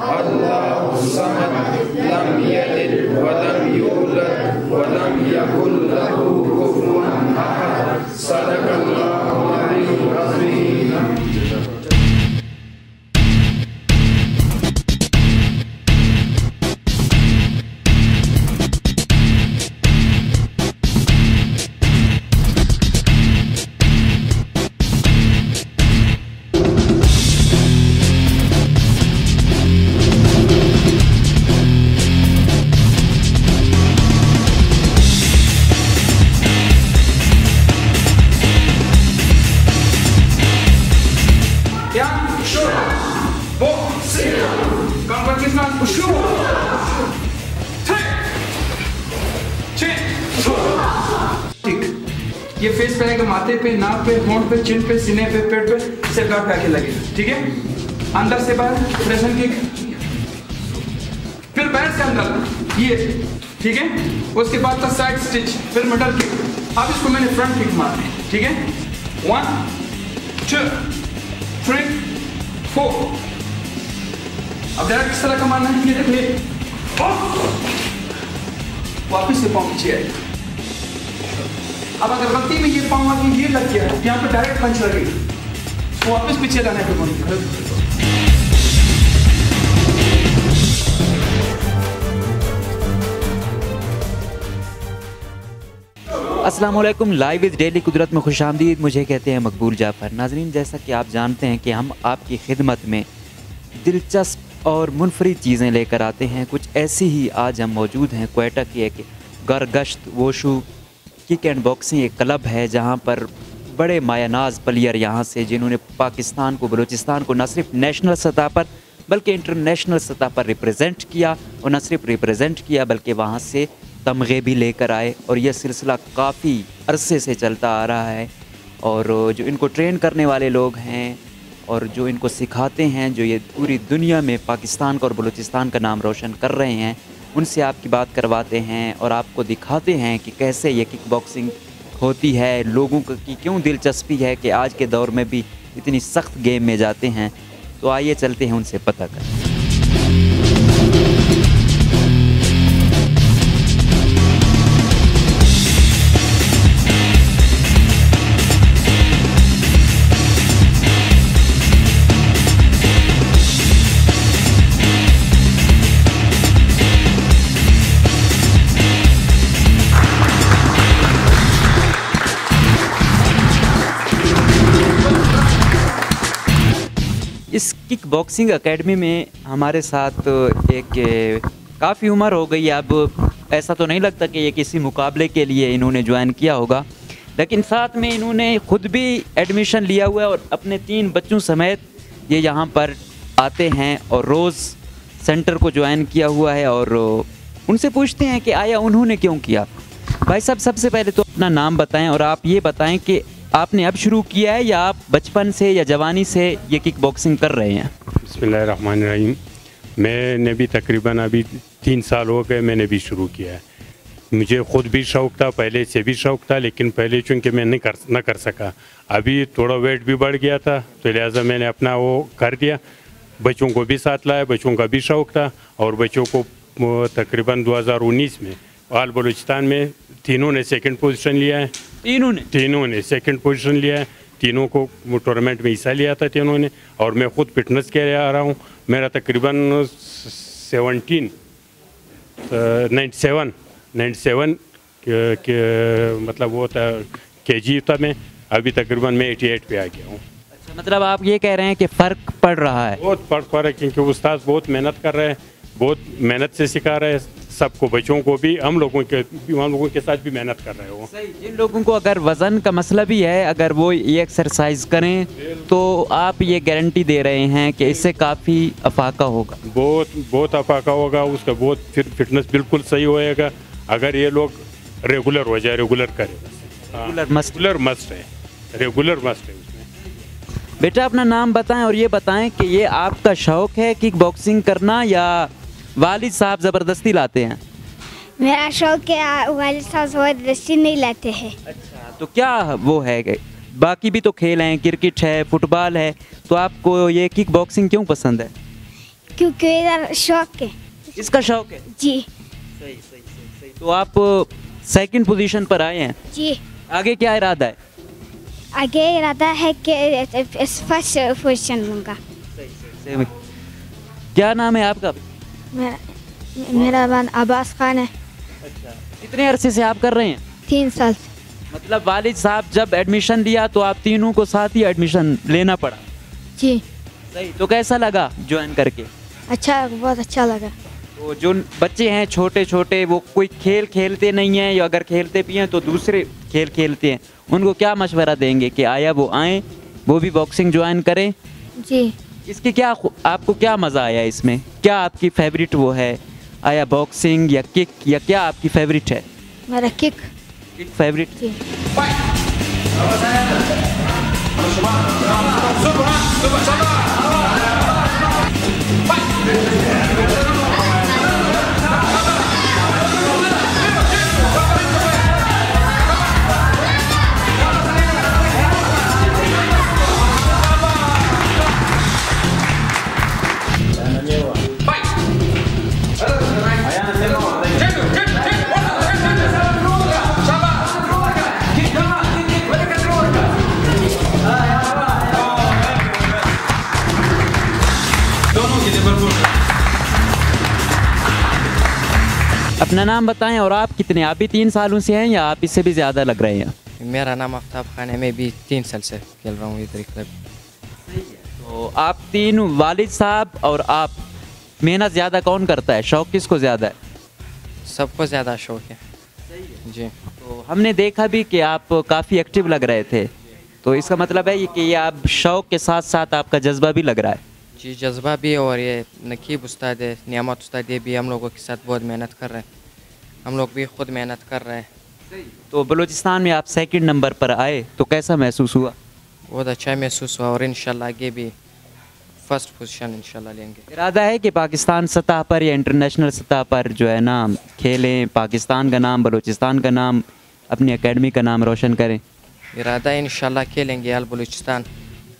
अल्लाहु समद लम यलिद व लम यूलद व लम यकुल लहू कुफुवन अहद सदक़ल्लाहु अल-अलीयुल अज़ीम। ये फेस पे आएगा, माथे पे, नाक पे, होंठ पे, चिन पे, सीने पे, पेट पे, से गार्ड पे आके लगेगा। ठीक है, अंदर से बाहर प्रेशन किक, फिर बाहर से अंदर ये। ठीक है, उसके बाद का साइड स्टिच, फिर मिडल किक। अब इसको मैंने फ्रंट किक मारना है। ठीक है, 1 2 3 4। अब डायरेक्ट इस तरह का मारना है। ये देखिए, वापिस से पाँव पीछे आएगा। अब अगर गलती में ये पाँव आगे ये लग गया, यहाँ पे डायरेक्ट पंच लगेगा, तो वापस पीछे लाना है। अस्सलाम वालेकुम, लाइव इज़ डेली कुदरत में खुशामदीद। मुझे कहते हैं मकबूल जाफ़र। नाज़रीन, जैसा कि आप जानते हैं कि हम आपकी खिदमत में दिलचस्प और मुनफरिद चीज़ें लेकर आते हैं। कुछ ऐसी ही आज हम मौजूद हैं क्वेटा की एक गरगश्त वोशू किक एंड बॉक्सिंग एक क्लब है, जहाँ पर बड़े मायानाज प्लेयर यहाँ से, जिन्होंने पाकिस्तान को, बलूचिस्तान को न सिर्फ नेशनल सतह पर बल्कि इंटरनेशनल सतह पर रिप्रेजेंट किया, और न सिर्फ रिप्रेजेंट किया बल्कि वहाँ से तमगे भी लेकर आए। और यह सिलसिला काफ़ी अरसे से चलता आ रहा है। और जो इनको ट्रेन करने वाले लोग हैं और जो इनको सिखाते हैं, जो ये पूरी दुनिया में पाकिस्तान का और बलूचिस्तान का नाम रोशन कर रहे हैं, उनसे आपकी बात करवाते हैं और आपको दिखाते हैं कि कैसे ये किक बॉक्सिंग होती है, लोगों की क्यों दिलचस्पी है कि आज के दौर में भी इतनी सख्त गेम में जाते हैं। तो आइए चलते हैं उनसे पता करें। इस किक बॉक्सिंग एकेडमी में हमारे साथ एक काफ़ी उम्र हो गई। अब ऐसा तो नहीं लगता कि ये किसी मुकाबले के लिए इन्होंने ज्वाइन किया होगा, लेकिन साथ में इन्होंने खुद भी एडमिशन लिया हुआ है और अपने 3 बच्चों समेत ये यहाँ पर आते हैं और रोज़ सेंटर को ज्वाइन किया हुआ है। और उनसे पूछते हैं कि आया उन्होंने क्यों किया। भाई साहब, सबसे पहले तो अपना नाम बताएं और आप ये बताएं कि आपने अब शुरू किया है या आप बचपन से या जवानी से ये किक बॉक्सिंग कर रहे हैं? बिस्मिल्लाहिर्रहमानिर्रहीम। मैंने भी तकरीबन अभी 3 साल हो गए मैंने भी शुरू किया है। मुझे ख़ुद भी शौक़ था, पहले से भी शौक़ था, लेकिन पहले चूँकि मैं न कर सका। अभी थोड़ा वेट भी बढ़ गया था तो लिहाजा मैंने अपना वो कर दिया। बच्चों को भी साथ लाया, बच्चों का भी शौक़ था। और बच्चों को तकरीबन 2019 में आल बलूचिस्तान में तीनों ने सेकंड पोजीशन लिया है। तीनों ने सेकंड पोजीशन लिया है। तीनों को टूर्नामेंट में हिस्सा लिया था तीनों ने। और मैं ख़ुद फिटनेस के लिए आ रहा हूँ। मेरा तकरीबन 97 के मतलब वो था केजी था मैं। अभी तकरीबन मैं 88 पे आ गया हूँ। अच्छा, मतलब आप ये कह रहे हैं कि फ़र्क पड़ रहा है? बहुत फ़र्क पड़ रहा है, क्योंकि उस्ताद बहुत मेहनत कर रहे हैं, बहुत मेहनत से सिखा रहे हैं सबको, बच्चों को भी, हम लोगों के साथ भी मेहनत कर रहे हो। जिन लोगों को अगर वज़न का मसला भी है, अगर वो ये एक्सरसाइज करें तो आप ये गारंटी दे रहे हैं कि इससे काफ़ी अफाका होगा? बहुत अफाका होगा उसका, बहुत फिर फिटनेस बिल्कुल सही होएगा अगर ये लोग रेगुलर हो जाए, रेगुलर करें। रेगुलर मस्ट है उसमें। बेटा, अपना नाम बताएं और ये बताएं कि ये आपका शौक़ है किक बॉक्सिंग करना या वालिद साहब ज़बरदस्ती लाते हैं? मेरा शौक़ है, वालिद साहब ज़बरदस्ती नहीं लाते हैं। अच्छा, तो क्या वो है? बाकी भी तो खेल हैं, क्रिकेट है, फुटबॉल है, तो आपको ये किक बॉक्सिंग क्यों पसंद है? क्योंकि इधर शौक है। इसका शौक है? जी सही सही सही सही। तो आप सेकंड पोजीशन पर आए हैं, जी। आगे क्या इरादा है? आगे इरादा है कि फर्स्ट पोजीशन लूँगा। सही। क्या नाम है आपका? मेरा नाम अब्बास खान है। अच्छा, कितने अरसे से आप कर रहे हैं? 3 साल। मतलब वालिद साहब जब एडमिशन लिया तो आप तीनों को साथ ही एडमिशन लेना पड़ा? जी। सही। तो कैसा लगा ज्वाइन करके? अच्छा, बहुत अच्छा लगा। तो जो बच्चे हैं छोटे छोटे वो कोई खेल खेलते नहीं हैं, या अगर खेलते भी हैं तो दूसरे खेल खेलते हैं, उनको क्या मशवरा देंगे कि आया वो आएँ, वो भी बॉक्सिंग ज्वाइन करें? जी। इसकी क्या आपको क्या मज़ा आया इसमें? क्या आपकी फेवरेट वो है, आया बॉक्सिंग या किक, या क्या आपकी फेवरेट है? मेरा किक फेवरेट। जी। अपना नाम बताएं और आप कितने, आप भी 3 सालों से हैं या आप इससे भी ज़्यादा लग रहे हैं? मेरा नाम आफ्ताब खान है, मैं भी 3 साल से खेल रहा हूँ इधर क्लब। तो आप तीन, वालिद साहब और आप, मेहनत ज़्यादा कौन करता है, शौक किसको ज़्यादा है? सबको ज़्यादा शौक है। जी। तो हमने देखा भी कि आप काफ़ी एक्टिव लग रहे थे, तो इसका मतलब है कि ये आप शौक के साथ साथ आपका जज्बा भी लग रहा है? जी, जज्बा भी, और ये नकीब उस्ताद है, नियामत उस्ताद, ये भी हम लोगों के साथ बहुत मेहनत कर रहे हैं, हम लोग भी खुद मेहनत कर रहे हैं। तो बलूचिस्तान में आप सेकंड नंबर पर आए तो कैसा महसूस हुआ? बहुत अच्छा महसूस हुआ, और इंशाल्लाह आगे भी फर्स्ट पोजीशन इंशाल्लाह लेंगे। इरादा है कि पाकिस्तान सतह पर या इंटरनेशनल सतह पर जो है ना खेलें, पाकिस्तान का नाम, बलूचिस्तान का नाम, अपनी एकेडमी का नाम रोशन करें? इरादा है इंशाल्लाह खेलेंगे अल बलूचिस्तान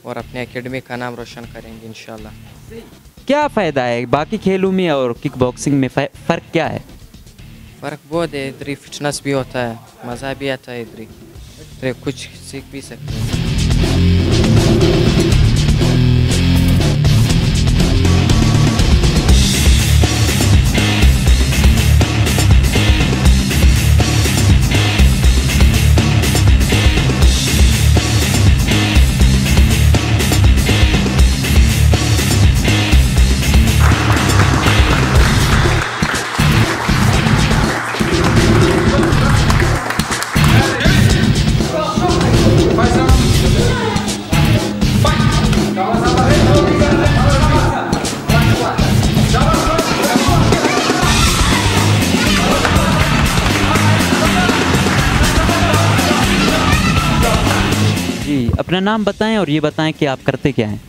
और अपने एकेडमी का नाम रोशन करेंगे इंशाल्लाह। क्या फ़ायदा है बाकी खेलों में और किक बॉक्सिंग में, फ़र्क क्या है? फ़र्क बहुत है, इधर फिटनेस भी होता है, मज़ा भी आता है, इधर कुछ सीख भी सकते हैं। अपना नाम बताएं और ये बताएं कि आप करते क्या हैं?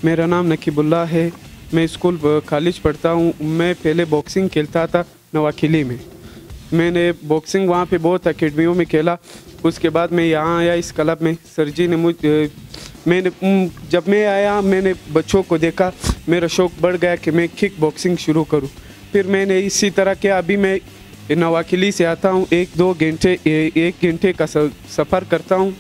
मेरा नाम नकीबुल्लाह है, मैं स्कूल कॉलेज पढ़ता हूँ। मैं पहले बॉक्सिंग खेलता था नवाखिली में, मैंने बॉक्सिंग वहाँ पे बहुत अकेडमियों में खेला। उसके बाद मैं यहाँ आया इस क्लब में, सर जी ने जब मैं आया मैंने बच्चों को देखा, मेरा शौक़ बढ़ गया कि मैं किक बॉक्सिंग शुरू करूँ। फिर मैंने इसी तरह किया, अभी मैं नवाखिली से आता हूँ, 1 घंटे का सफ़र करता हूँ,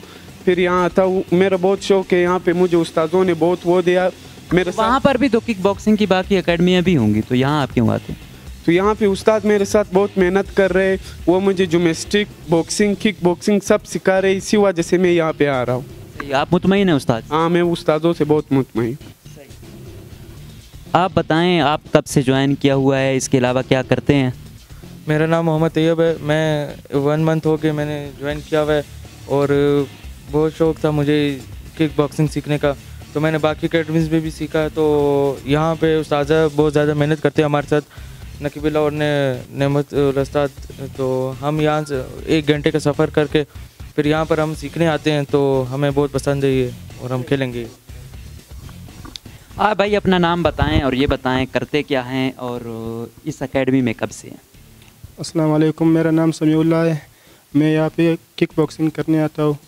फिर यहाँ आता हूँ। मेरा बहुत शौक़ है, यहाँ पे मुझे उस्तादों ने बहुत वो दिया मेरे साथ। वहाँ पर भी तो किक बॉक्सिंग की बाकी अकेडमियाँ भी होंगी, तो यहाँ आप क्यों आते हैं? तो यहाँ पे उस्ताद मेरे साथ बहुत मेहनत कर रहे हैं, वो मुझे जिम्नास्टिक, बॉक्सिंग, किक बॉक्सिंग सब सिखा रहे, इसी वजह से मैं यहाँ पे आ रहा हूँ। आप मुतमईन हैं उस्ताद? हाँ, मैं उस्तादों से बहुत मुतमईन। आप बताएं, आप कब से ज्वाइन किया हुआ है, इसके अलावा क्या करते हैं? मेरा नाम मोहम्मद तैयब है, मैं 1 मंथ हो गए मैंने ज्वाइन किया हुआ है, और बहुत शौक़ था मुझे किक बॉक्सिंग सीखने का, तो मैंने बाकी अकेडमीज़ में भी सीखा। तो यहाँ पे उस्ताद बहुत ज़्यादा मेहनत करते हैं हमारे साथ, नकीबुल्लाह और नेमत उस्ताद। तो हम यहाँ से 1 घंटे का सफ़र करके फिर यहाँ पर हम सीखने आते हैं, तो हमें बहुत पसंद है ये, और हम खेलेंगे। आप भाई अपना नाम बताएं और ये बताएं करते क्या हैं और इस एकेडमी में कब से हैं? अस्सलाम वालेकुम, मेरा नाम समीउल्लाह है, मैं यहाँ पे किक बॉक्सिंग करने आता हूँ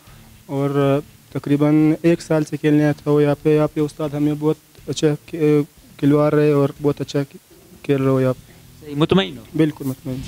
और तकरीबन 1 साल से खेलने आता हूँ यहाँ पे उस्ताद हमें बहुत अच्छा खिलवा रहे और बहुत अच्छा खेल रहे हो यहाँ पे। सही, मुतमईन हो? बिल्कुल मुतमईन।